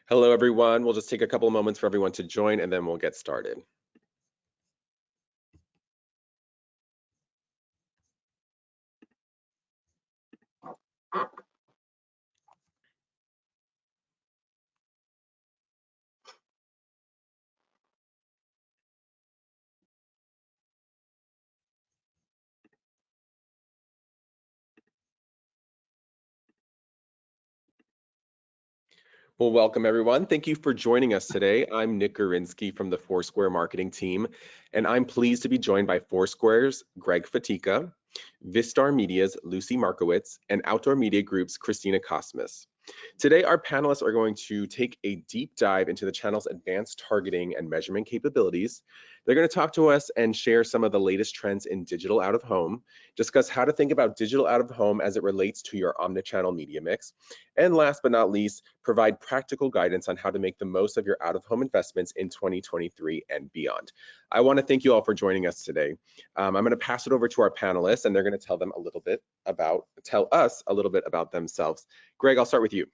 Hello, everyone. We'll just take a couple of moments for everyone to join and then we'll get started. Well, welcome everyone. Thank you for joining us today. I'm Nick Gorinsky from the Foursquare marketing team, and I'm pleased to be joined by Foursquare's Greg Fatica, Vistar Media's Lucy Markowitz, and Outdoor Media Group's Christina Kosmas. Today, our panelists are going to take a deep dive into the channel's advanced targeting and measurement capabilities. They're going to talk to us and share some of the latest trends in digital out of home, discuss how to think about digital out of home as it relates to your omnichannel media mix, and last but not least, provide practical guidance on how to make the most of your out of home investments in 2023 and beyond. I want to thank you all for joining us today. I'm going to pass it over to our panelists and they're going to tell us a little bit about themselves. Greg, I'll start with you.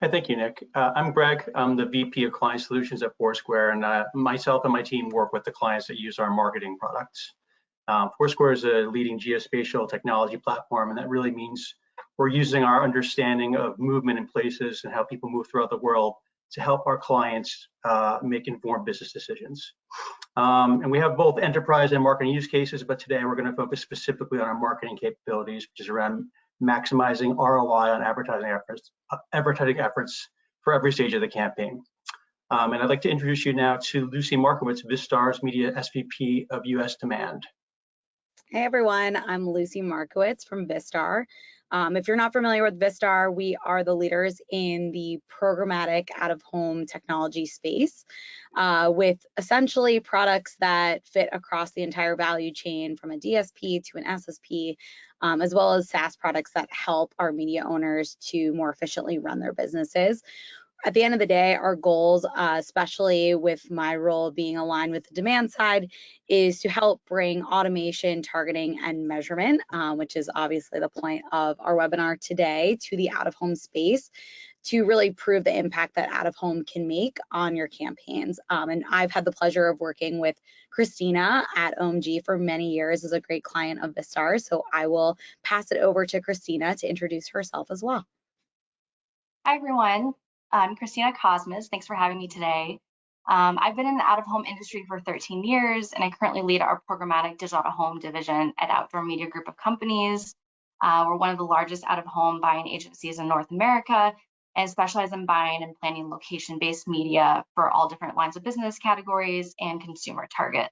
Hey, thank you, Nick. I'm Greg. I'm the VP of Client Solutions at Foursquare, and myself and my team work with the clients that use our marketing products. Foursquare is a leading geospatial technology platform, and that really means we're using our understanding of movement in places and how people move throughout the world to help our clients make informed business decisions. And we have both enterprise and marketing use cases, but today we're going to focus specifically on our marketing capabilities, which is around maximizing ROI on advertising efforts for every stage of the campaign. And I'd like to introduce you now to Lucy Markowitz, Vistar's Media SVP of US Demand. Hey everyone, I'm Lucy Markowitz from Vistar. If you're not familiar with Vistar, we are the leaders in the programmatic out-of-home technology space with essentially products that fit across the entire value chain from a DSP to an SSP, as well as SaaS products that help our media owners to more efficiently run their businesses. At the end of the day, our goals, especially with my role being aligned with the demand side, is to help bring automation, targeting, and measurement, which is obviously the point of our webinar today, to the out-of-home space to really prove the impact that out-of-home can make on your campaigns. And I've had the pleasure of working with Christina at OMG for many years as a great client of Vistar, so I will pass it over to Christina to introduce herself as well. Hi, everyone. I'm Christina Kosmas. Thanks for having me today. I've been in the out-of-home industry for 13 years, and I currently lead our programmatic digital out-of-home division at Outdoor Media Group of companies. We're one of the largest out-of-home buying agencies in North America and specialize in buying and planning location-based media for all different lines of business categories and consumer targets.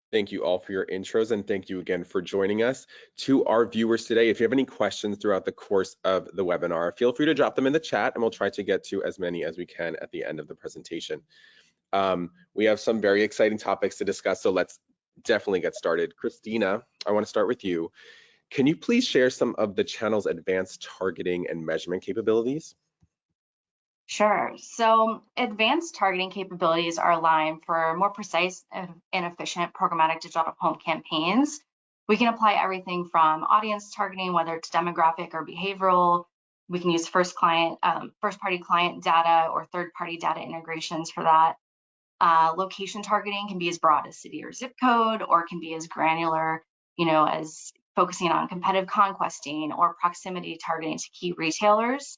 Thank you all for your intros and thank you again for joining us. To our viewers today, if you have any questions throughout the course of the webinar, feel free to drop them in the chat and we'll try to get to as many as we can at the end of the presentation. We have some very exciting topics to discuss, so let's definitely get started. Christina, I want to start with you. Can you please share some of the channel's advanced targeting and measurement capabilities? Sure. So advanced targeting capabilities are aligned for more precise and efficient programmatic digital out-of-home campaigns. We can apply everything from audience targeting, whether it's demographic or behavioral. We can use first-party client data or third-party data integrations for that. Location targeting can be as broad as city or zip code, or can be as granular, as focusing on competitive conquesting or proximity targeting to key retailers.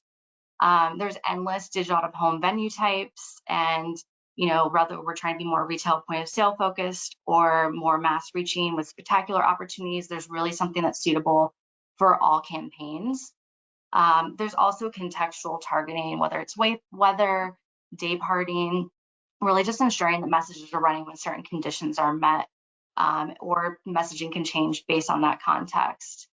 There's endless digital out-of-home venue types, and whether we're trying to be more retail point of sale focused or more mass reaching with spectacular opportunities, there's really something that's suitable for all campaigns. There's also contextual targeting, whether it's weather, day parting, really just ensuring that messages are running when certain conditions are met, or messaging can change based on that context.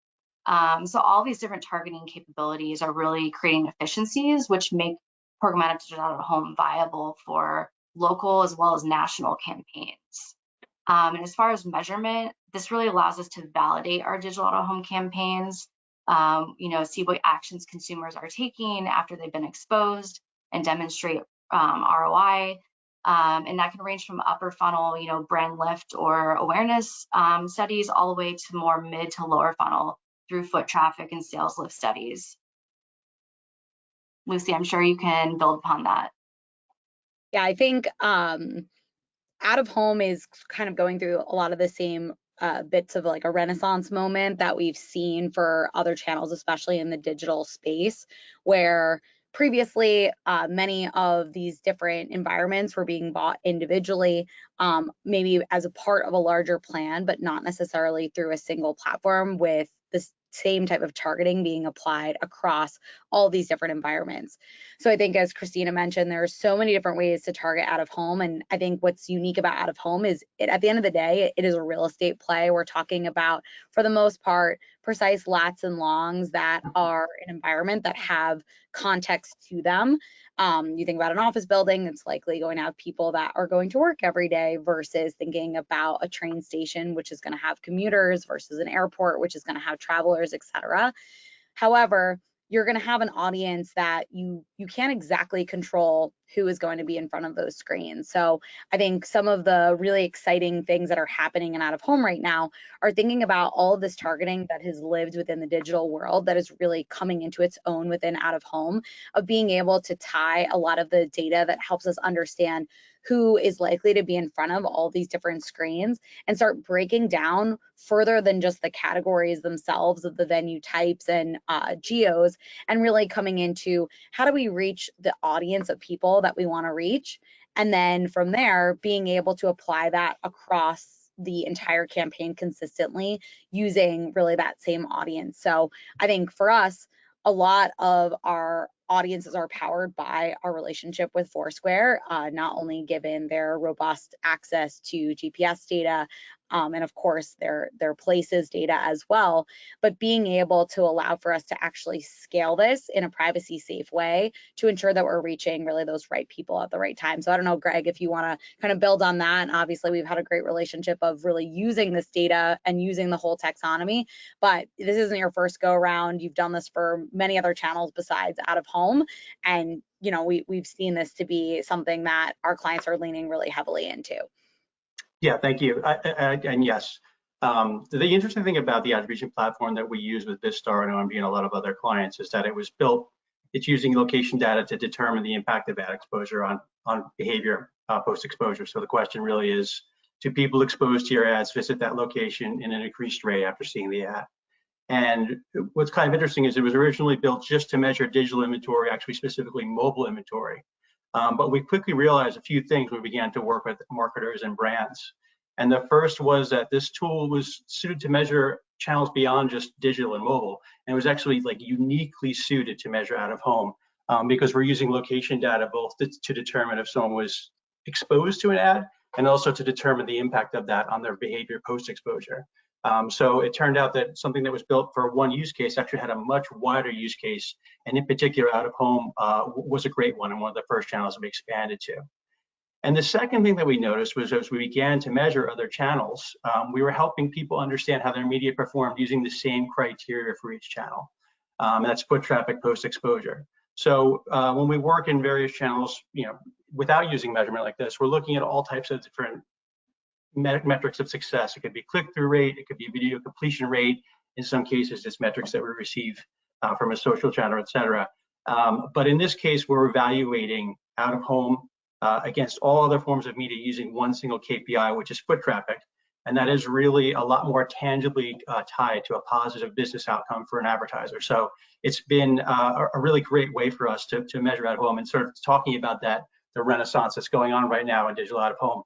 So all these different targeting capabilities are really creating efficiencies, which make programmatic digital out-of-home viable for local as well as national campaigns. And as far as measurement, this really allows us to validate our digital out-of-home campaigns, see what actions consumers are taking after they've been exposed and demonstrate ROI. And that can range from upper funnel, brand lift or awareness studies, all the way to more mid to lower funnel through foot traffic and sales lift studies. Lucy, I'm sure you can build upon that. Yeah, I think out of home is kind of going through a lot of the same bits of like a renaissance moment that we've seen for other channels, especially in the digital space, where previously many of these different environments were being bought individually, maybe as a part of a larger plan, but not necessarily through a single platform with the same type of targeting being applied across all these different environments. So I think, as Christina mentioned, there are so many different ways to target out of home. And I think what's unique about out of home is at the end of the day, it is a real estate play. We're talking about, for the most part, precise lats and longs that are an environment that have context to them. You think about an office building, it's likely going to have people that are going to work every day versus thinking about a train station, which is going to have commuters, versus an airport, which is going to have travelers, et cetera. However, you're going to have an audience that you can't exactly control who is going to be in front of those screens. So I think some of the really exciting things that are happening in out of home right now are thinking about all of this targeting that has lived within the digital world that is really coming into its own within out of home, of being able to tie a lot of the data that helps us understand who is likely to be in front of all these different screens and start breaking down further than just the categories themselves of the venue types and geos, and really coming into how do we reach the audience of people that we want to reach, and then from there being able to apply that across the entire campaign consistently using really that same audience. So I think for us, a lot of our audiences are powered by our relationship with Foursquare, not only given their robust access to GPS data, and of course their places data as well, but being able to allow for us to actually scale this in a privacy safe way to ensure that we're reaching really those right people at the right time. So I don't know, Greg, if you want to kind of build on that. And obviously we've had a great relationship of really using this data and using the whole taxonomy, but this isn't your first go around. You've done this for many other channels besides out of home. And you know, we've seen this to be something that our clients are leaning really heavily into. Yeah, thank you. And yes, the interesting thing about the attribution platform that we use with Vistar and OMB and a lot of other clients is that it was built, it's using location data to determine the impact of ad exposure on behavior post-exposure. So the question really is, do people exposed to your ads visit that location in an increased rate after seeing the ad? And what's kind of interesting is it was originally built just to measure digital inventory, actually specifically mobile inventory. But we quickly realized a few things when we began to work with marketers and brands. And the first was that this tool was suited to measure channels beyond just digital and mobile. And it was actually like uniquely suited to measure out of home, because we're using location data both to determine if someone was exposed to an ad and also to determine the impact of that on their behavior post-exposure. So it turned out that something that was built for one use case actually had a much wider use case, and in particular, out of home was a great one and one of the first channels that we expanded to. And the second thing that we noticed was as we began to measure other channels, we were helping people understand how their media performed using the same criteria for each channel. And that's foot traffic post-exposure. So when we work in various channels, you know, without using measurement like this, we're looking at all types of different metrics of success. It could be click-through rate, it could be video completion rate. In some cases, it's metrics that we receive from a social channel, et cetera. But in this case, we're evaluating out of home against all other forms of media using one single KPI, which is foot traffic. And that is really a lot more tangibly tied to a positive business outcome for an advertiser. So it's been a really great way for us to measure out of home, and sort of talking about that, the renaissance that's going on right now in digital out of home.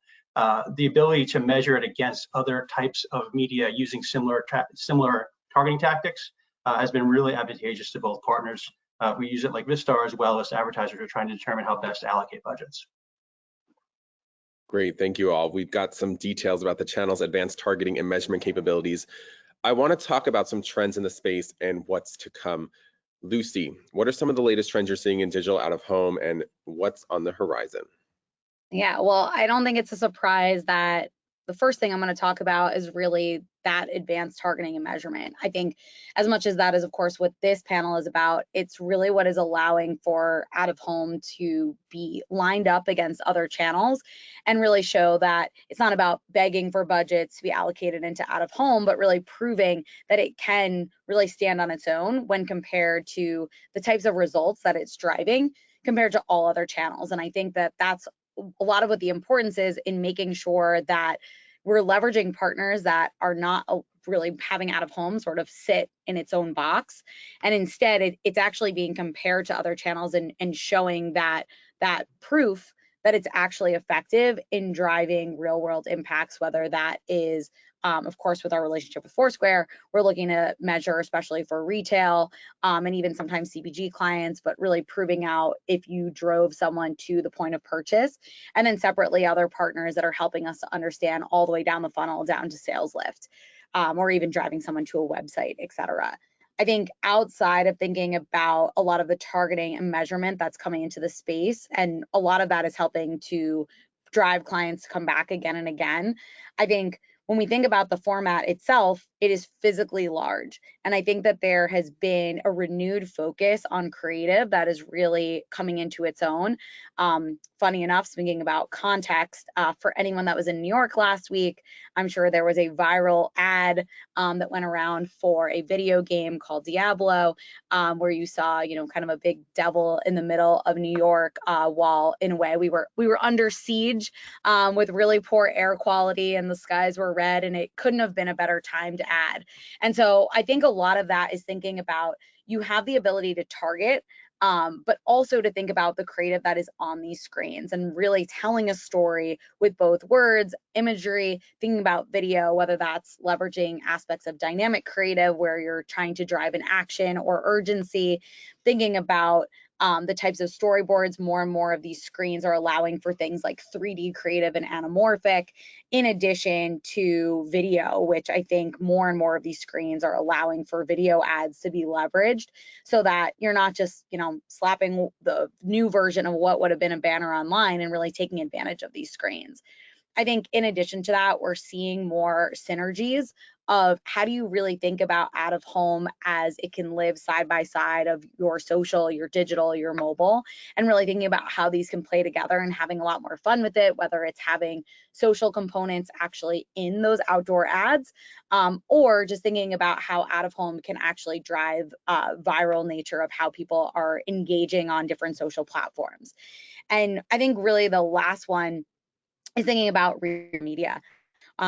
The ability to measure it against other types of media using similar targeting tactics has been really advantageous to both partners who use it like Vistar, as well as advertisers who are trying to determine how best to allocate budgets. Great, thank you all. We've got some details about the channel's advanced targeting and measurement capabilities. I want to talk about some trends in the space and what's to come. Lucy, what are some of the latest trends you're seeing in digital out of home and what's on the horizon? Yeah, well, I don't think it's a surprise that the first thing I'm going to talk about is really that advanced targeting and measurement. I think as much as that is, of course, what this panel is about, it's really what is allowing for out of home to be lined up against other channels and really show that it's not about begging for budgets to be allocated into out of home, but really proving that it can really stand on its own when compared to the types of results that it's driving compared to all other channels. And I think that that's a lot of what the importance is in making sure that we're leveraging partners that are not really having out of home sort of sit in its own box, and instead it's actually being compared to other channels and showing that proof that it's actually effective in driving real world impacts, whether that is of course, with our relationship with Foursquare, we're looking to measure, especially for retail and even sometimes CPG clients, but really proving out if you drove someone to the point of purchase. And then separately, other partners that are helping us to understand all the way down the funnel, down to sales lift, or even driving someone to a website, et cetera. I think outside of thinking about a lot of the targeting and measurement that's coming into the space, and a lot of that is helping to drive clients to come back again and again, I think when we think about the format itself, it is physically large. And I think that there has been a renewed focus on creative that is really coming into its own. Funny enough, speaking about context, for anyone that was in New York last week, I'm sure there was a viral ad that went around for a video game called Diablo, where you saw, kind of a big devil in the middle of New York, while in a way we were under siege with really poor air quality, and the skies were red, and it couldn't have been a better time to add. And so I think a lot of that is thinking about, you have the ability to target, but also to think about the creative that is on these screens and really telling a story with both words, imagery, thinking about video, whether that's leveraging aspects of dynamic creative where you're trying to drive an action or urgency, thinking about the types of storyboards. More and more of these screens are allowing for things like 3D creative and anamorphic, in addition to video, which I think more and more of these screens are allowing for video ads to be leveraged, so that you're not just, slapping the new version of what would have been a banner online and really taking advantage of these screens. I think in addition to that, we're seeing more synergies of how do you really think about out of home as it can live side by side of your social, your digital, your mobile, and really thinking about how these can play together and having a lot more fun with it, whether it's having social components actually in those outdoor ads, or just thinking about how out of home can actually drive viral nature of how people are engaging on different social platforms. And I think really the last one is thinking about retail media.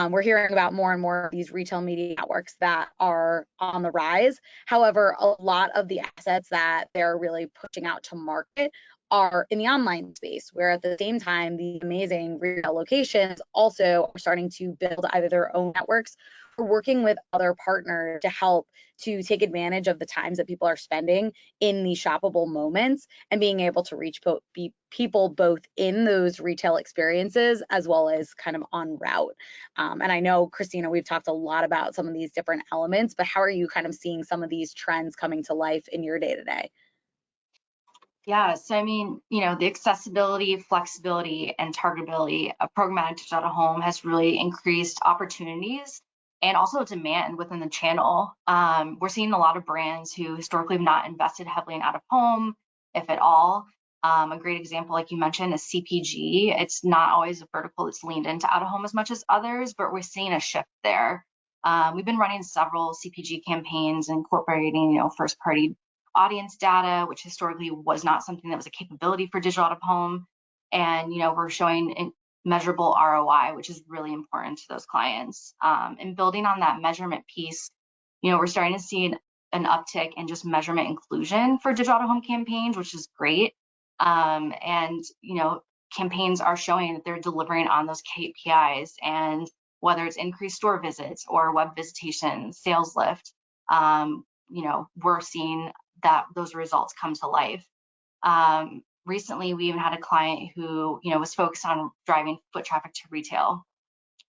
We're hearing about more and more of these retail media networks that are on the rise. However, a lot of the assets that they're really pushing out to market are in the online space, where at the same time, the amazing retail locations also are starting to build either their own networks or working with other partners to help to take advantage of the times that people are spending in these shoppable moments and being able to reach people both in those retail experiences as well as kind of en route. And I know, Christina, we've talked a lot about some of these different elements, but how are you kind of seeing some of these trends coming to life in your day-to-day? Yeah, so I mean, the accessibility, flexibility, and targetability of programmatic digital out of home has really increased opportunities and also demand within the channel. We're seeing a lot of brands who historically have not invested heavily in out of home, if at all. A great example, like you mentioned, is CPG. It's not always a vertical that's leaned into out of home as much as others, but we're seeing a shift there. We've been running several CPG campaigns incorporating, first party audience data, which historically was not something that was a capability for digital out of home. And, we're showing measurable ROI, which is really important to those clients. And building on that measurement piece, we're starting to see an uptick in just measurement inclusion for digital out of home campaigns, which is great. And, campaigns are showing that they're delivering on those KPIs, and whether it's increased store visits or web visitation, sales lift, we're seeing that those results come to life. Recently, we even had a client who, was focused on driving foot traffic to retail,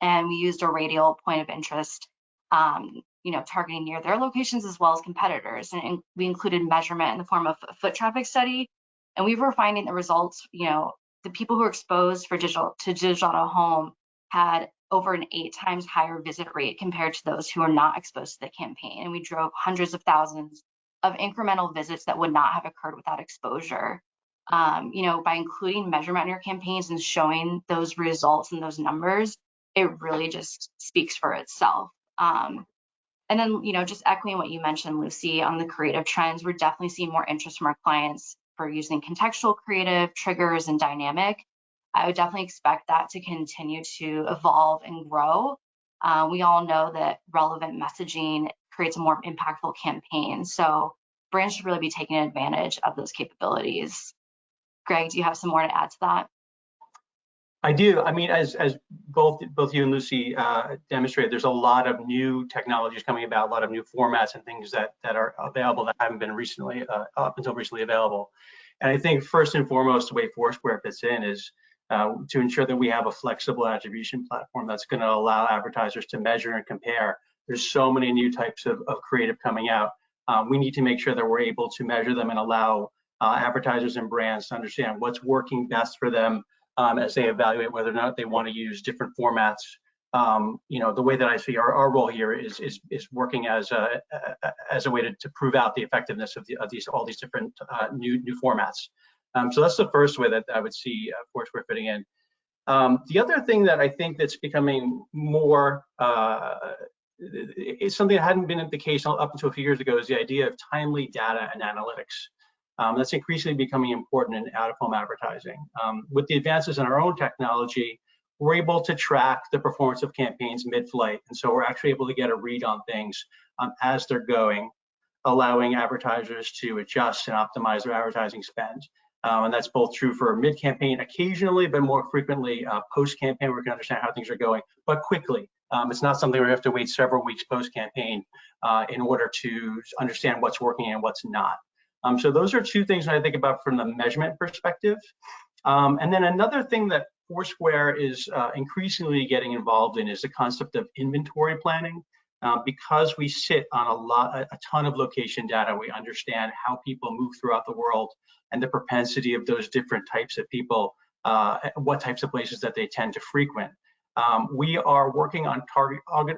and we used a radial point of interest, targeting near their locations as well as competitors. And we included measurement in the form of a foot traffic study, and we were finding the results. The people who were exposed to digital out of home had over an 8 times higher visit rate compared to those who are not exposed to the campaign. And we drove hundreds of thousands of incremental visits that would not have occurred without exposure. By including measurement in your campaigns and showing those results and those numbers, it really just speaks for itself. And then, just echoing what you mentioned, Lucy, on the creative trends, we're definitely seeing more interest from our clients for using contextual creative, triggers, and dynamic. I would definitely expect that to continue to evolve and grow. We all know that relevant messaging creates a more impactful campaign. So brands should really be taking advantage of those capabilities. Greg, do you have some more to add to that? I do. I mean, as both you and Lucy demonstrated, there's a lot of new technologies coming about, a lot of new formats and things that are available that haven't been recently, up until recently available. And I think first and foremost, the way Foursquare fits in is to ensure that we have a flexible attribution platform that's going to allow advertisers to measure and compare. There's so many new types of creative coming out. We need to make sure that we're able to measure them and allow advertisers and brands to understand what's working best for them as they evaluate whether or not they want to use different formats. The way that I see our role here is working as a way to prove out the effectiveness of all these different new formats. So that's the first way that I would see Foursquare fitting in. The other thing that I think that's becoming more it's something that hadn't been the case up until a few years ago is the idea of timely data and analytics. That's increasingly becoming important in out-of-home advertising. With the advances in our own technology, we're able to track the performance of campaigns mid-flight, and so we're actually able to get a read on things as they're going, allowing advertisers to adjust and optimize their advertising spend. And that's both true for mid-campaign occasionally, but more frequently post-campaign, where we can understand how things are going, but quickly. It's not something where we have to wait several weeks post-campaign in order to understand what's working and what's not. So those are two things that I think about from the measurement perspective. And then another thing that Foursquare is increasingly getting involved in is the concept of inventory planning. Because we sit on a ton of location data, we understand how people move throughout the world and the propensity of those different types of people, what types of places that they tend to frequent. We are working on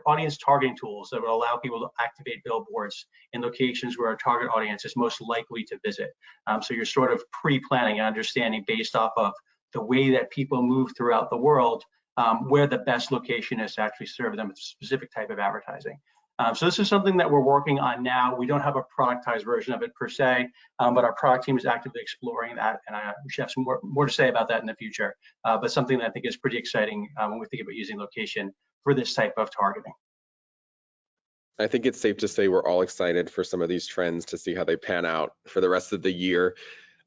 audience targeting tools that will allow people to activate billboards in locations where our target audience is most likely to visit. So you're sort of pre-planning and understanding based off of the way that people move throughout the world, where the best location is to actually serve them with a specific type of advertising. So this is something that we're working on now. We don't have a productized version of it per se, but our product team is actively exploring that, and we should have some more to say about that in the future. But something that I think is pretty exciting when we think about using location for this type of targeting. I think it's safe to say we're all excited for some of these trends to see how they pan out for the rest of the year.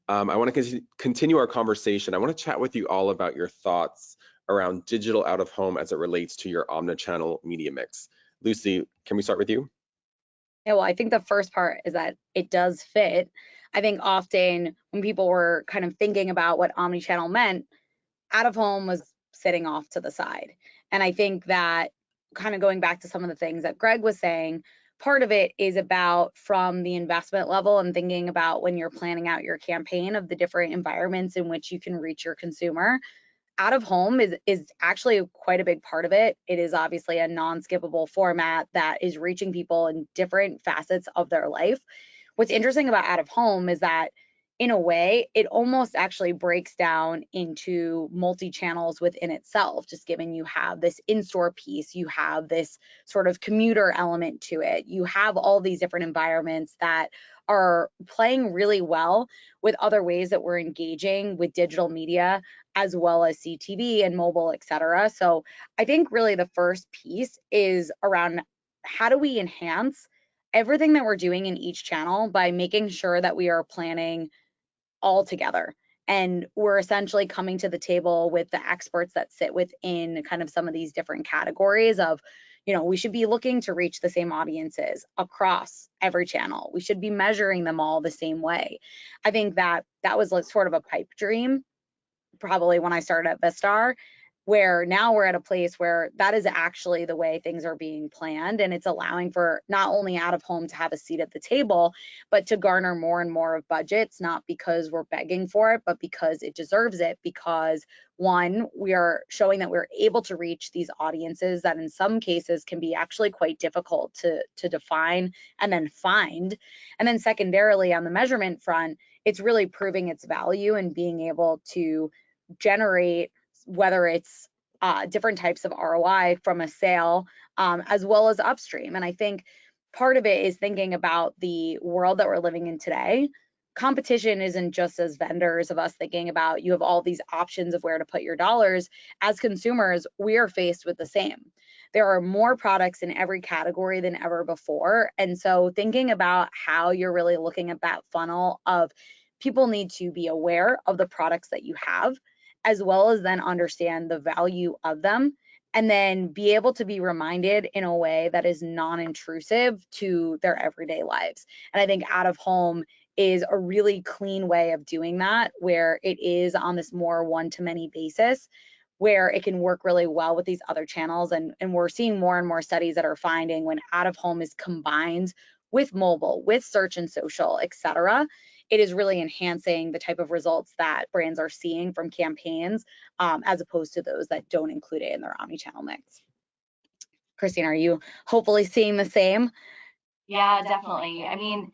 I want to continue our conversation. I want to chat with you all about your thoughts around digital out of home as it relates to your omnichannel media mix. Lucy, can we start with you? Yeah, well, I think the first part is that it does fit. I think often when people were kind of thinking about what omnichannel meant, out of home was sitting off to the side. And I think that kind of going back to some of the things that Greg was saying, part of it is about from the investment level and thinking about when you're planning out your campaign of the different environments in which you can reach your consumer. Out of home is actually quite a big part of it. It is obviously a non-skippable format that is reaching people in different facets of their life. What's interesting about out of home is that in a way, it almost actually breaks down into multi-channels within itself, just given you have this in-store piece, you have this sort of commuter element to it, you have all these different environments that are playing really well with other ways that we're engaging with digital media, as well as CTV and mobile, et cetera. So I think really the first piece is around how do we enhance everything that we're doing in each channel by making sure that we are planning all together. And we're essentially coming to the table with the experts that sit within kind of some of these different categories of, we should be looking to reach the same audiences across every channel. We should be measuring them all the same way. I think that was sort of a pipe dream, probably when I started at Vistar. where now we're at a place where that is actually the way things are being planned, and it's allowing for not only out of home to have a seat at the table, but to garner more and more of budgets, not because we're begging for it, but because it deserves it. Because one, we are showing that we're able to reach these audiences that in some cases can be actually quite difficult to define and then find. And then secondarily, on the measurement front, it's really proving its value and being able to generate, whether it's different types of ROI from a sale, as well as upstream. And I think part of it is thinking about the world that we're living in today. Competition isn't just as vendors of us thinking about you have all these options of where to put your dollars. As consumers, we are faced with the same. There are more products in every category than ever before. And so thinking about how you're really looking at that funnel of people need to be aware of the products that you have, as well as then understand the value of them, and then be able to be reminded in a way that is non-intrusive to their everyday lives. And I think out of home is a really clean way of doing that, where it is on this more one-to-many basis, where it can work really well with these other channels. And we're seeing more and more studies that are finding when out of home is combined with mobile, with search and social, et cetera, it is really enhancing the type of results that brands are seeing from campaigns, as opposed to those that don't include it in their omni-channel mix. Christine, are you hopefully seeing the same? Yeah, definitely. I mean,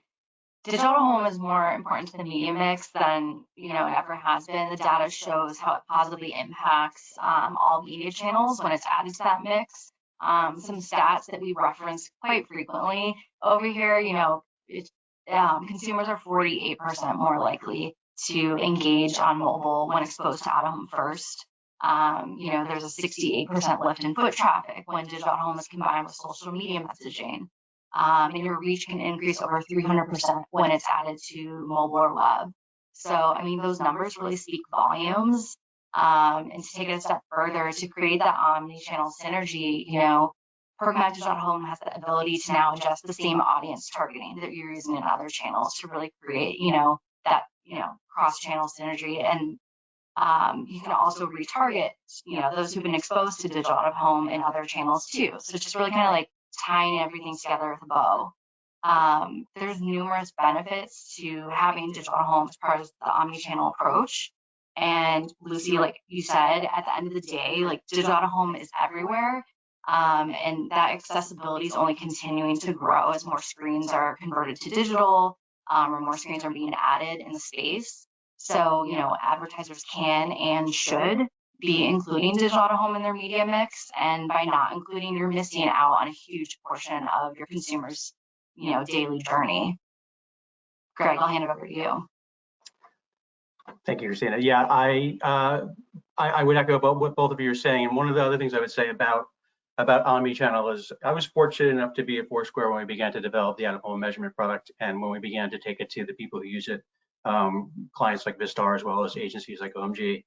digital home is more important to the media mix than it ever has been. The data shows how it positively impacts all media channels when it's added to that mix. Some stats that we reference quite frequently over here, consumers are 48% more likely to engage on mobile when exposed to out of home first. There's a 68% lift in foot traffic when digital out of home is combined with social media messaging. And your reach can increase over 300% when it's added to mobile or web. So, I mean, those numbers really speak volumes. And to take it a step further, to create that omni-channel synergy, programmatic digital out of home has the ability to now adjust the same audience targeting that you're using in other channels to really create, that, cross-channel synergy. And you can also retarget, those who've been exposed to digital out of home in other channels too. So it's just really kind of like tying everything together with a bow. There's numerous benefits to having digital out of home as part of the omni-channel approach. And Lucy, like you said, at the end of the day, like digital out of home is everywhere. And that accessibility is only continuing to grow as more screens are converted to digital, or more screens are being added in the space. So, advertisers can and should be including digital out of home in their media mix. And by not including, you're missing out on a huge portion of your consumers' daily journey. Greg, I'll hand it over to you. Thank you, Christina. Yeah, I would echo what both of you are saying. And one of the other things I would say about omnichannel is I was fortunate enough to be at Foursquare when we began to develop the out-of-home measurement product, and when we began to take it to the people who use it, clients like Vistar as well as agencies like OMG.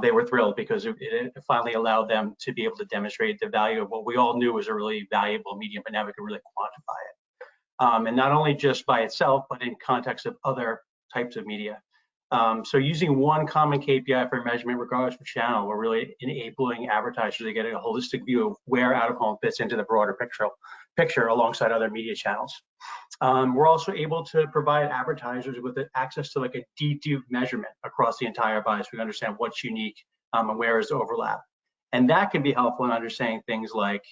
They were thrilled because it finally allowed them to be able to demonstrate the value of what we all knew was a really valuable medium, but now we could really quantify it. And not only just by itself, but in context of other types of media. So using one common KPI for measurement, regardless of channel, we're really enabling advertisers to get a holistic view of where out of home fits into the broader picture alongside other media channels. We're also able to provide advertisers with access to like a deep measurement across the entire buy, so we understand what's unique and where is the overlap. And that can be helpful in understanding things like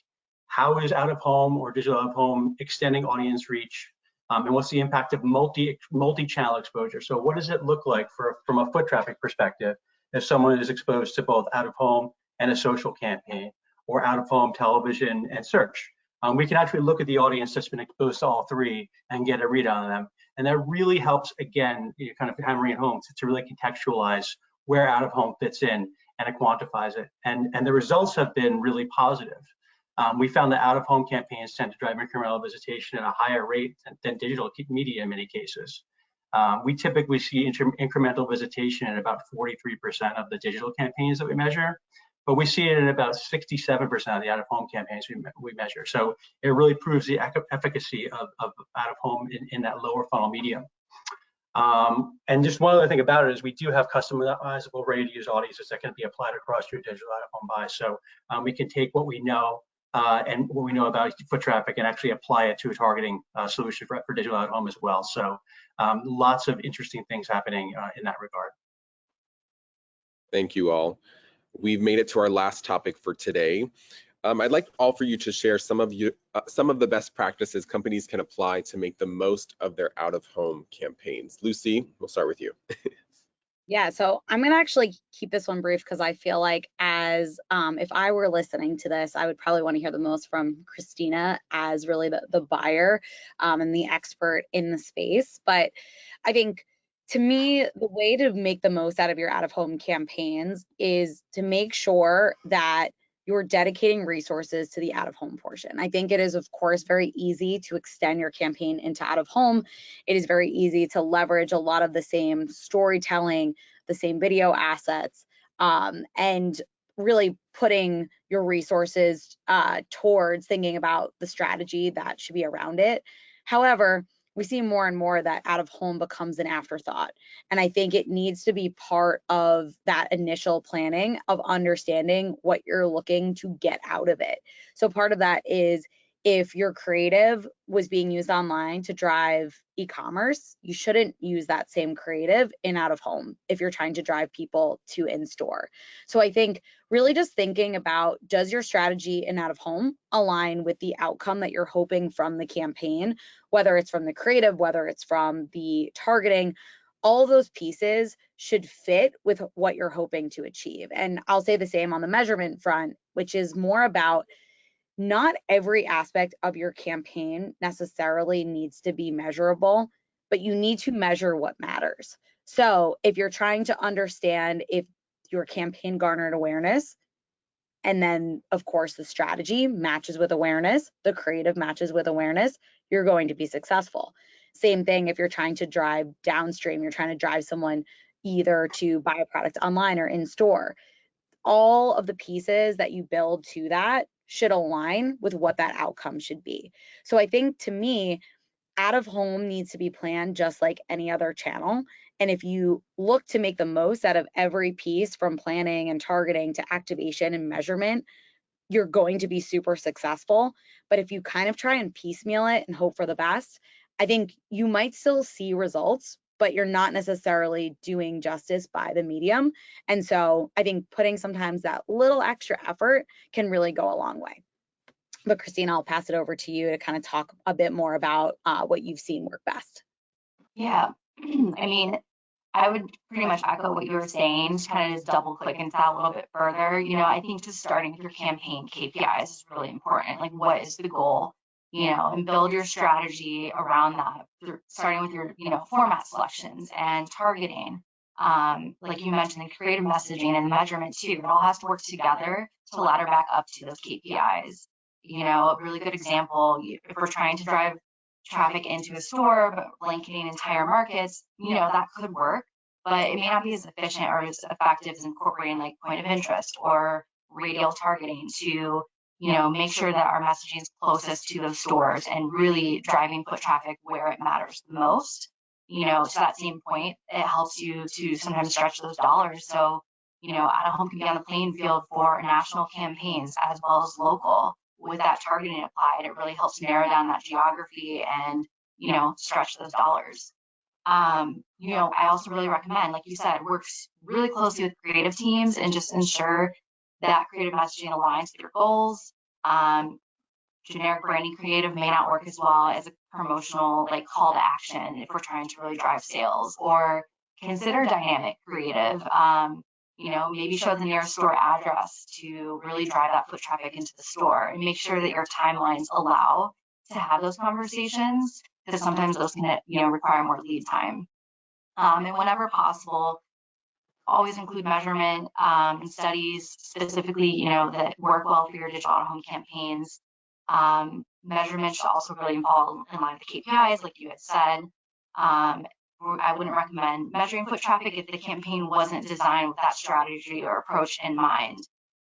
how is out of home or digital out of home extending audience reach, and what's the impact of multi-channel exposure. So what does it look like from a foot traffic perspective if someone is exposed to both out of home and a social campaign, or out of home television and search? We can actually look at the audience that's been exposed to all three and get a read on them. And that really helps, again, kind of hammering it home to really contextualize where out of home fits in, and it quantifies it. And the results have been really positive. We found that out of home campaigns tend to drive incremental visitation at a higher rate than digital media in many cases. We typically see incremental visitation in about 43% of the digital campaigns that we measure, but we see it in about 67% of the out of home campaigns we measure. So it really proves the efficacy of out of home in that lower funnel medium. And just one other thing about it is we do have customizable ready-to-use audiences that can be applied across your digital out-of-home buy. So we can take what we know and what we know about foot traffic and actually apply it to a targeting solution for digital out-of-home as well. So lots of interesting things happening in that regard. Thank you all. We've made it to our last topic for today. I'd like all for you to share some of the best practices companies can apply to make the most of their out-of-home campaigns. Lucy, we'll start with you. Yeah, so I'm gonna actually keep this one brief because I feel like as if I were listening to this, I would probably want to hear the most from Christina as really the buyer and the expert in the space. But I think to me, the way to make the most out of your out-of-home campaigns is to make sure that you're dedicating resources to the out-of-home portion. I think it is, of course, very easy to extend your campaign into out-of-home. It is very easy to leverage a lot of the same storytelling, the same video assets, and really putting your resources towards thinking about the strategy that should be around it. However, we see more and more that out of home becomes an afterthought. And I think it needs to be part of that initial planning of understanding what you're looking to get out of it. So part of that is if your creative was being used online to drive e-commerce, you shouldn't use that same creative in out of home if you're trying to drive people to in-store. So I think really just thinking about, does your strategy in out of home align with the outcome that you're hoping from the campaign, whether it's from the creative, whether it's from the targeting, all of those pieces should fit with what you're hoping to achieve. And I'll say the same on the measurement front, which is more about not every aspect of your campaign necessarily needs to be measurable, but you need to measure what matters. So if you're trying to understand if your campaign garnered awareness, and then of course the strategy matches with awareness, the creative matches with awareness, you're going to be successful. Same thing if you're trying to drive downstream, you're trying to drive someone either to buy a product online or in store. All of the pieces that you build to that should align with what that outcome should be. So I think to me, out of home needs to be planned just like any other channel. And if you look to make the most out of every piece from planning and targeting to activation and measurement, you're going to be super successful. But if you kind of try and piecemeal it and hope for the best, I think you might still see results, but you're not necessarily doing justice by the medium. And so I think putting sometimes that little extra effort can really go a long way. But Christina, I'll pass it over to you to kind of talk a bit more about what you've seen work best. Yeah, I mean, I would pretty much echo what you were saying, to kind of just double click into that a little bit further. I think just starting with your campaign KPIs is really important. Like, what is the goal? And build your strategy around that, starting with your, format selections and targeting. Like you mentioned, the creative messaging and measurement too. It all has to work together to ladder back up to those KPIs. A really good example, if we're trying to drive traffic into a store, but blanketing entire markets, that could work, but it may not be as efficient or as effective as incorporating like point of interest or radial targeting to, make sure that our messaging is closest to those stores and really driving foot traffic where it matters the most. To that same point, it helps you to sometimes stretch those dollars. So, out of home can be on the playing field for national campaigns as well as local. With that targeting applied, it really helps narrow down that geography and, stretch those dollars. I also really recommend, like you said, works really closely with creative teams and just ensure that creative messaging aligns with your goals. Generic branding creative may not work as well as a promotional like call to action if we're trying to really drive sales, or consider dynamic creative. Maybe show the nearest store address to really drive that foot traffic into the store, and make sure that your timelines allow to have those conversations, because sometimes those can, require more lead time. And whenever possible, always include measurement and studies specifically, that work well for your digital out-of-home campaigns. Measurement should also really fall in line with the KPIs, like you had said. I wouldn't recommend measuring foot traffic if the campaign wasn't designed with that strategy or approach in mind.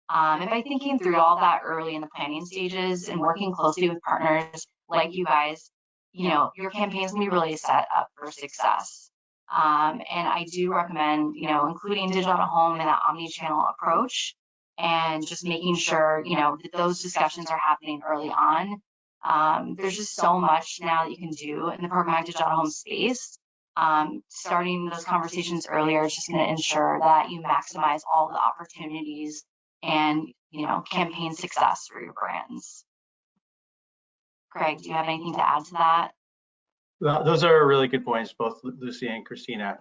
And by thinking through all that early in the planning stages and working closely with partners like you guys, your campaign's gonna be really set up for success. And I do recommend, including digital out of home in that omni-channel approach, and just making sure, that those discussions are happening early on. There's just so much now that you can do in the programmatic digital out of home space. Starting those conversations earlier is just going to ensure that you maximize all the opportunities and, campaign success for your brands. Greg, do you have anything to add to that? Well, those are really good points, both Lucy and Christina.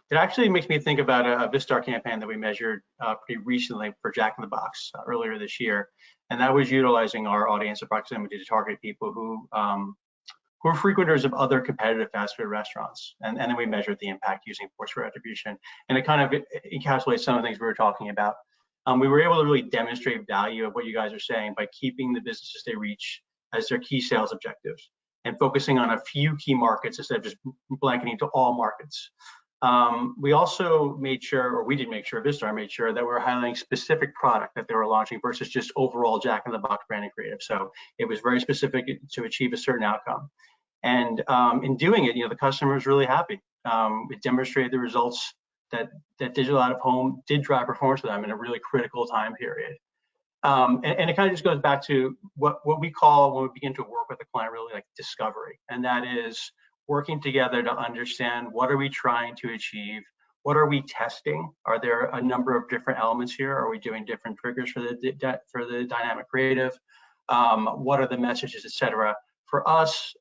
It actually makes me think about a Vistar campaign that we measured pretty recently for Jack in the Box earlier this year, and that was utilizing our audience of proximity to target people who are frequenters of other competitive fast food restaurants, and then we measured the impact using Foursquare attribution, and it kind of encapsulates some of the things we were talking about. We were able to really demonstrate value of what you guys are saying by keeping the businesses they reach as their key sales objectives and focusing on a few key markets instead of just blanketing to all markets. We also made sure, or we did make sure, Vistar made sure that we're highlighting specific product that they were launching versus just overall Jack in the Box branding creative. So it was very specific to achieve a certain outcome. And in doing it, the customer was really happy. It demonstrated the results that digital out of home did drive performance for them in a really critical time period. And it kind of just goes back to what we call, when we begin to work with a client, really like discovery. And that is working together to understand, what are we trying to achieve? What are we testing? Are there a number of different elements here? Are we doing different triggers for the dynamic creative? What are the messages, et cetera? For us,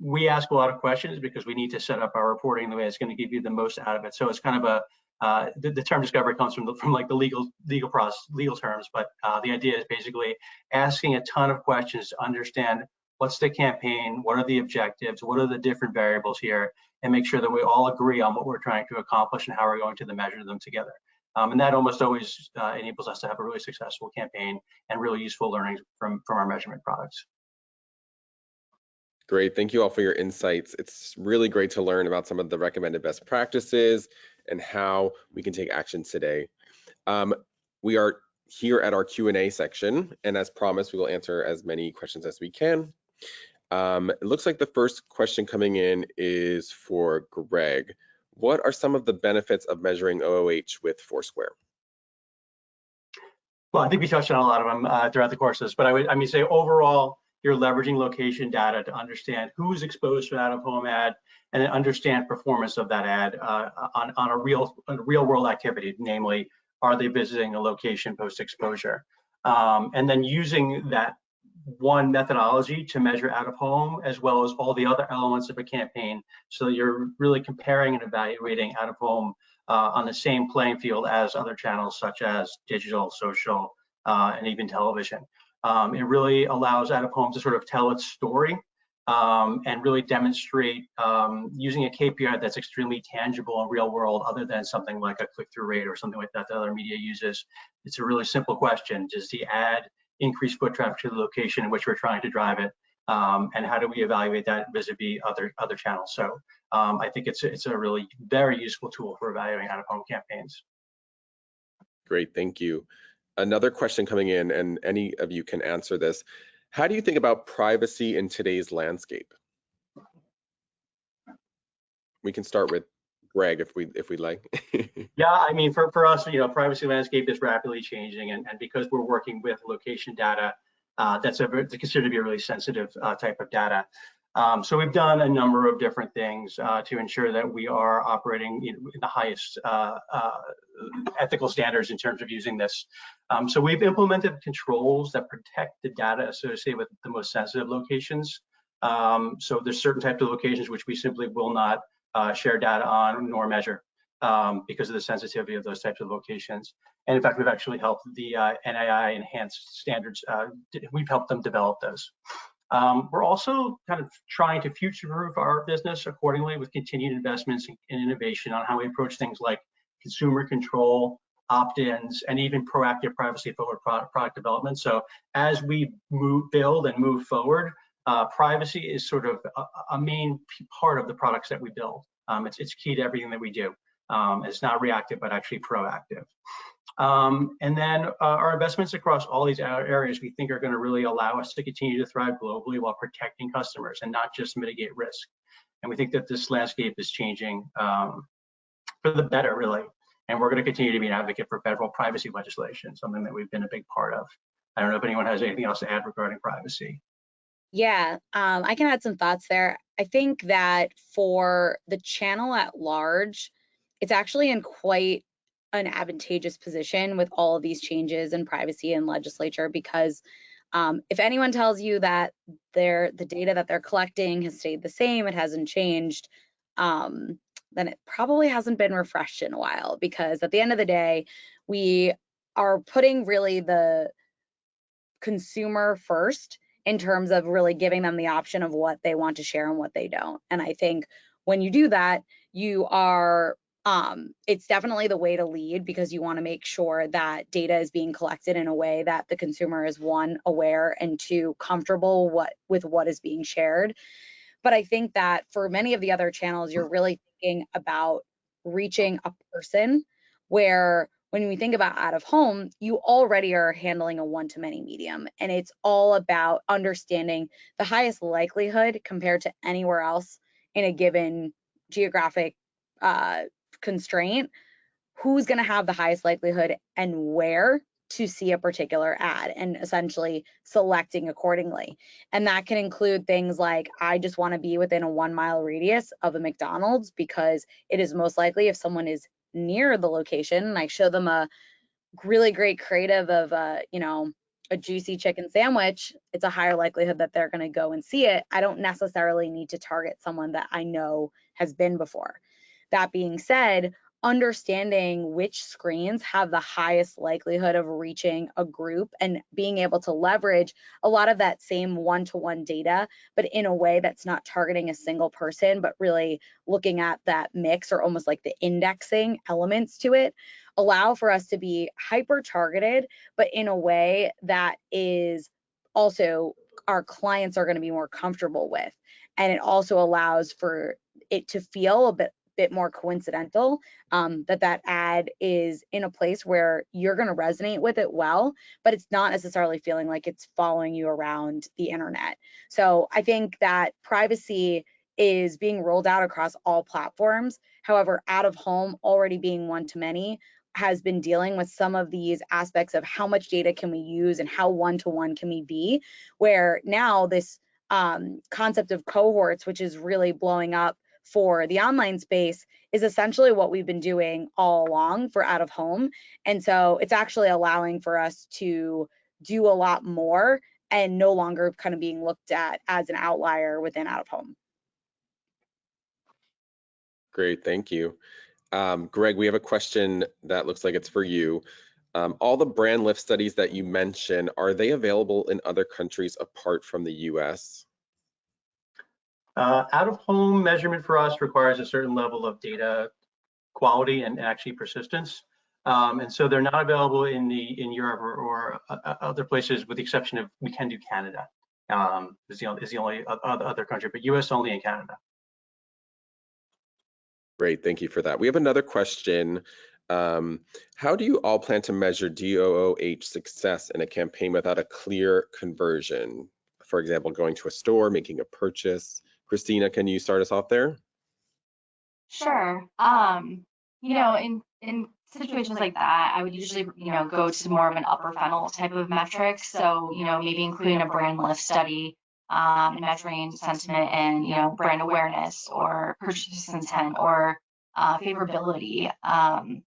we ask a lot of questions because we need to set up our reporting the way it's going to give you the most out of it. So it's kind of the term discovery comes from like the legal terms, but the idea is basically asking a ton of questions to understand what's the campaign, what are the objectives, what are the different variables here, and make sure that we all agree on what we're trying to accomplish and how we're going to measure them together. And that almost always enables us to have a really successful campaign and really useful learnings from our measurement products. Great, thank you all for your insights. It's really great to learn about some of the recommended best practices and how we can take action today. We are here at our Q&A section, and as promised, we will answer as many questions as we can. It looks like the first question coming in is for Greg. What are some of the benefits of measuring OOH with Foursquare? Well, I think we touched on a lot of them throughout the course of this, but I mean, say overall, you're leveraging location data to understand who's exposed to an out-of-home ad, and then understand performance of that ad on a real world activity, namely, are they visiting a location post-exposure? And then using that one methodology to measure out-of-home, as well as all the other elements of a campaign, so that you're really comparing and evaluating out-of-home on the same playing field as other channels such as digital, social, and even television. It really allows out-of-home to sort of tell its story and really demonstrate using a KPI that's extremely tangible and real world, other than something like a click-through rate or something like that that other media uses. It's a really simple question. Does the ad increase foot traffic to the location in which we're trying to drive it? And how do we evaluate that vis-a-vis other channels? So I think it's a really very useful tool for evaluating out-of-home campaigns. Great, thank you. Another question coming in, and any of you can answer this. How do you think about privacy in today's landscape? We can start with Greg if we'd like. Yeah, I mean, for us, privacy landscape is rapidly changing, and because we're working with location data, that's considered to be a really sensitive type of data. So we've done a number of different things to ensure that we are operating in the highest ethical standards in terms of using this. So we've implemented controls that protect the data associated with the most sensitive locations. So there's certain types of locations which we simply will not share data on nor measure because of the sensitivity of those types of locations. And in fact, we've actually helped the NII enhanced standards. We've helped them develop those. We're also kind of trying to future-proof our business accordingly with continued investments in innovation on how we approach things like consumer control, opt-ins, and even proactive privacy-forward product development. So as we build and move forward, privacy is sort of a main part of the products that we build. It's key to everything that we do. It's not reactive, but actually proactive. And then our investments across all these areas we think are going to really allow us to continue to thrive globally while protecting customers and not just mitigate risk. And we think that this landscape is changing for the better, really. And we're going to continue to be an advocate for federal privacy legislation, something that we've been a big part of. I don't know if anyone has anything else to add regarding privacy. Yeah, I can add some thoughts there. I think that for the channel at large, it's actually in quite an advantageous position with all of these changes in privacy and legislature, because if anyone tells you that the data that they're collecting has stayed the same, it hasn't changed, then it probably hasn't been refreshed in a while, because at the end of the day, we are putting really the consumer first in terms of really giving them the option of what they want to share and what they don't. And I think when you do that, you are it's definitely the way to lead, because you want to make sure that data is being collected in a way that the consumer is, one, aware, and two, comfortable with what is being shared. But I think that for many of the other channels, you're really thinking about reaching a person, where when we think about out of home, you already are handling a one-to-many medium. And it's all about understanding the highest likelihood compared to anywhere else in a given geographic constraint, who's going to have the highest likelihood and where to see a particular ad, and essentially selecting accordingly. And that can include things like, I just want to be within a 1 mile radius of a McDonald's, because it is most likely, if someone is near the location and I show them a really great creative of a juicy chicken sandwich, it's a higher likelihood that they're going to go and see it. I don't necessarily need to target someone that I know has been before. That being said, understanding which screens have the highest likelihood of reaching a group and being able to leverage a lot of that same one-to-one data, but in a way that's not targeting a single person, but really looking at that mix, or almost like the indexing elements to it, allow for us to be hyper targeted, but in a way that is also our clients are going to be more comfortable with. And it also allows for it to feel a bit more coincidental, that ad is in a place where you're going to resonate with it well, but it's not necessarily feeling like it's following you around the internet. So I think that privacy is being rolled out across all platforms. However, out of home, already being one-to-many, has been dealing with some of these aspects of how much data can we use and how one-to-one can we be, where now this concept of cohorts, which is really blowing up for the online space, is essentially what we've been doing all along for out of home. And so it's actually allowing for us to do a lot more and no longer kind of being looked at as an outlier within out of home. Great, thank you. Greg, we have a question that looks like it's for you. All the brand lift studies that you mentioned, are they available in other countries apart from the US? Out of home measurement for us requires a certain level of data quality and actually persistence. And so they're not available in Europe or other places, with the exception of, we can do Canada. Is the only other country, but US only in Canada. Great, thank you for that. We have another question. How do you all plan to measure DOOH success in a campaign without a clear conversion? For example, going to a store, making a purchase. Christina, can you start us off there? Sure. In situations like that, I would usually, go to more of an upper funnel type of metric. So, maybe including a brand lift study, measuring sentiment and, brand awareness or purchase intent or favorability. And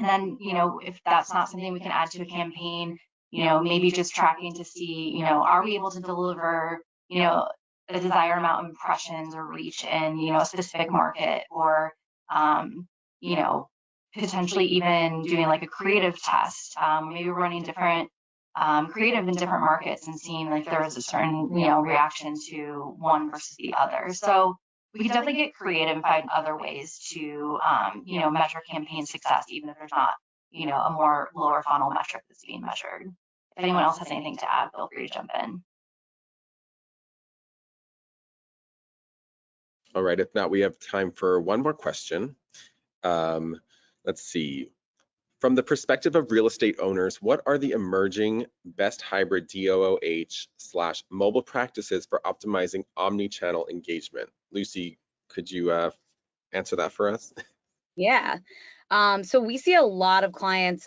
then, if that's not something we can add to a campaign, maybe just tracking to see, are we able to deliver, the desired amount of impressions or reach in, a specific market, or, potentially even doing like a creative test, maybe running different creative in different markets and seeing like there is a certain, reaction to one versus the other. So we could definitely get creative and find other ways to, measure campaign success, even if there's not, a more lower funnel metric that's being measured. If anyone else has anything to add, feel free to jump in. All right, if not, we have time for one more question. Let's see. From the perspective of real estate owners, what are the emerging best hybrid DOOH/mobile practices for optimizing omni-channel engagement? Lucy, Could you answer that for us? Yeah. So we see a lot of clients,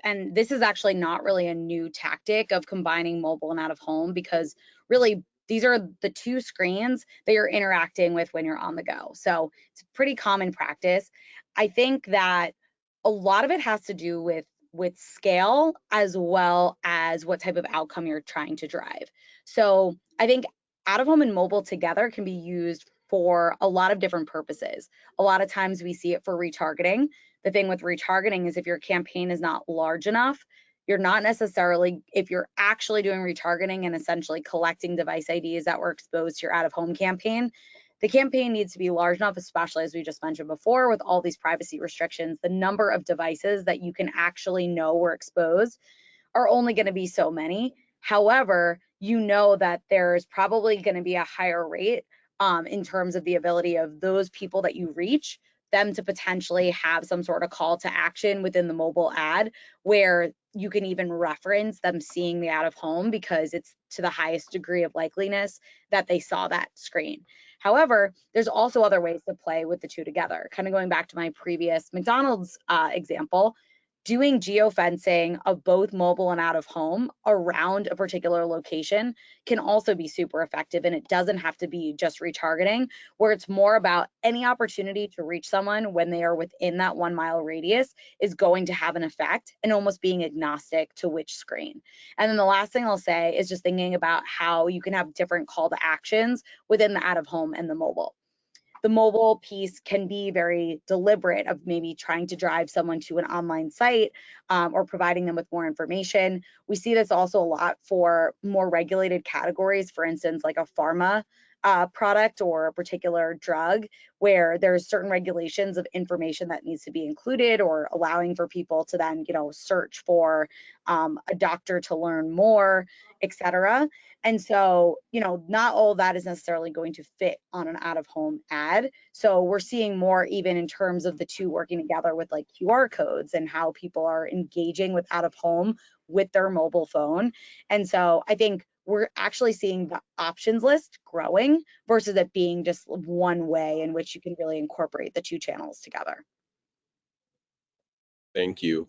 and this is actually not really a new tactic of combining mobile and out of home, because really these are the two screens that you're interacting with when you're on the go. So it's pretty common practice. I think that a lot of it has to do with scale as well as what type of outcome you're trying to drive. So I think out of home and mobile together can be used for a lot of different purposes. A lot of times we see it for retargeting. The thing with retargeting is if your campaign is not large enough, you're not necessarily, if you're actually doing retargeting and essentially collecting device IDs that were exposed to your out of home campaign, the campaign needs to be large enough, especially as we just mentioned before, with all these privacy restrictions, the number of devices that you can actually know were exposed are only going to be so many. However, you know that there's probably going to be a higher rate in terms of the ability of those people that you reach, them to potentially have some sort of call to action within the mobile ad where you can even reference them seeing the out of home because it's to the highest degree of likeliness that they saw that screen. However, there's also other ways to play with the two together. Kind of going back to my previous McDonald's example, doing geofencing of both mobile and out of home around a particular location can also be super effective. And it doesn't have to be just retargeting, where it's more about any opportunity to reach someone when they are within that 1 mile radius is going to have an effect, and almost being agnostic to which screen. And then the last thing I'll say is just thinking about how you can have different call to actions within the out of home and the mobile. The mobile piece can be very deliberate of maybe trying to drive someone to an online site or providing them with more information. We see this also a lot for more regulated categories, for instance, like a pharma product or a particular drug, where there's certain regulations of information that needs to be included, or allowing for people to then, search for a doctor to learn more, etc. And so, not all that is necessarily going to fit on an out of home ad. So we're seeing more even in terms of the two working together with like QR codes and how people are engaging with out of home with their mobile phone. And so I think we're actually seeing the options list growing versus it being just one way in which you can really incorporate the two channels together. Thank you.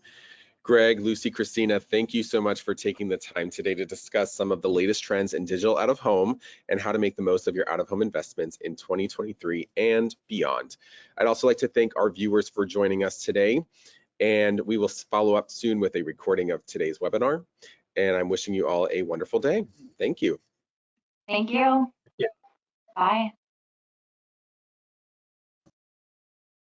Greg, Lucy, Christina, thank you so much for taking the time today to discuss some of the latest trends in digital out of home and how to make the most of your out of home investments in 2023 and beyond. I'd also like to thank our viewers for joining us today, and we will follow up soon with a recording of today's webinar. And I'm wishing you all a wonderful day. Thank you. Thank you. Yeah. Bye.